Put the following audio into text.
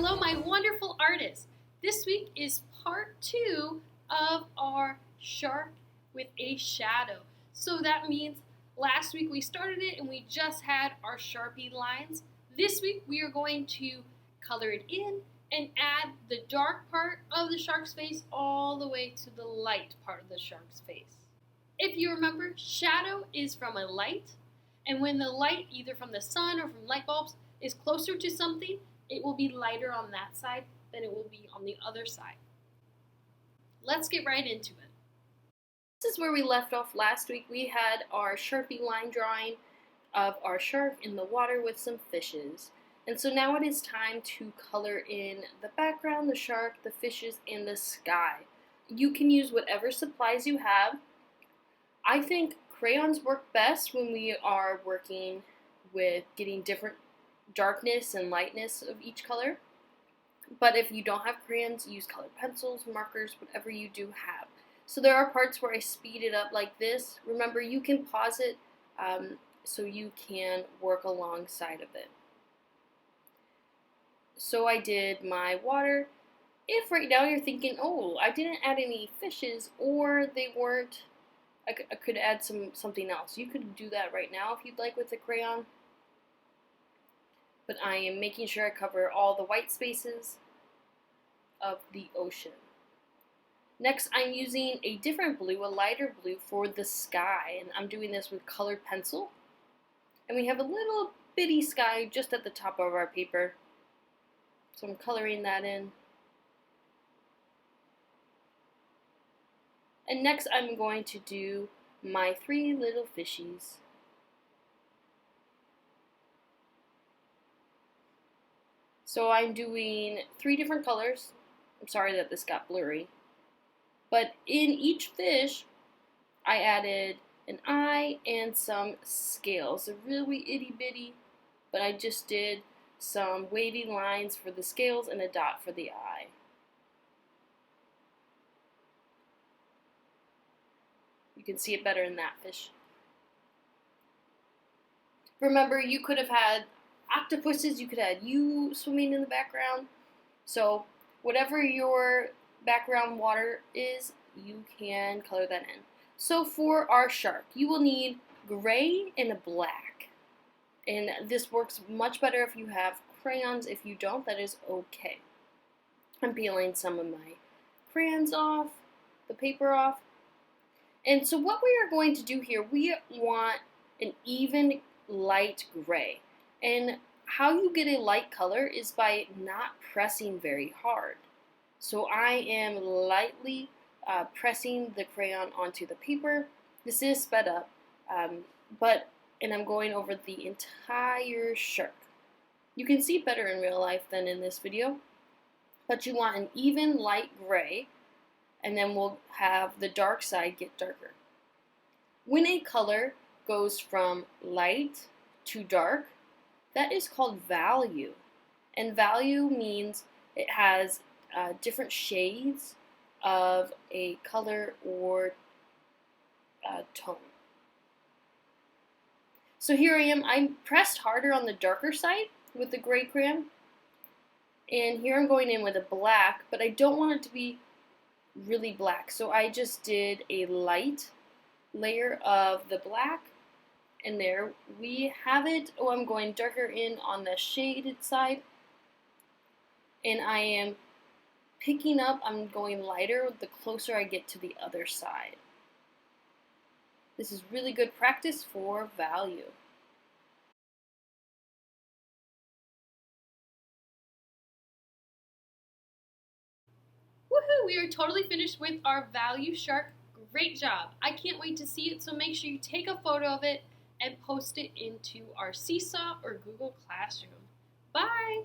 Hello, my wonderful artists. This week is part 2 of our shark with a shadow. So that means last week we started it and we just had our Sharpie lines. This week we are going to color it in and add the dark part of the shark's face all the way to the light part of the shark's face. If you remember, shadow is from a light, and when the light, either from the sun or from light bulbs, is closer to something, it will be lighter on that side than it will be on the other side. Let's get right into it. This is where we left off last week. We had our Sharpie line drawing of our shark in the water with some fishes. And so now it is time to color in the background, the shark, the fishes, and the sky. You can use whatever supplies you have. I think crayons work best when we are working with getting different darkness and lightness of each color. But if you don't have crayons, use colored pencils, markers, whatever you do have. So there are parts where I speed it up like this. Remember, you can pause it so you can work alongside of it. So I did my water. If right now you're thinking, oh, I didn't add any fishes, or they weren't, I could add something else. You could do that right now if you'd like with a crayon. But I am making sure I cover all the white spaces of the ocean. Next, I'm using a different blue, a lighter blue, for the sky, and I'm doing this with colored pencil. And we have a little bitty sky just at the top of our paper, so I'm coloring that in. And next, I'm going to do my 3 little fishies. So I'm doing 3 different colors. I'm sorry that this got blurry. But in each fish, I added an eye and some scales. They're really itty bitty, but I just did some wavy lines for the scales and a dot for the eye. You can see it better in that fish. Remember, you could have had octopuses, you could have you swimming in the background. So whatever your background water is, you can color that in. So for our shark, you will need gray and a black. And this works much better if you have crayons. If you don't, that is okay. I'm peeling some of my crayons off, the paper off. And so what we are going to do here, we want an even light gray. And how you get a light color is by not pressing very hard. So I am lightly pressing the crayon onto the paper. This is sped up, and I'm going over the entire shark. You can see better in real life than in this video, but you want an even light gray, and then we'll have the dark side get darker. When a color goes from light to dark, that is called value. And value means it has different shades of a color or tone. So here I am. I pressed harder on the darker side with the gray crayon. And here I'm going in with a black, but I don't want it to be really black. So I just did a light layer of the black. And there we have it. Oh, I'm going darker in on the shaded side. And I am picking up, I'm going lighter the closer I get to the other side. This is really good practice for value. Woohoo! We are totally finished with our value shark. Great job. I can't wait to see it, so make sure you take a photo of it and post it into our Seesaw or Google Classroom. Bye!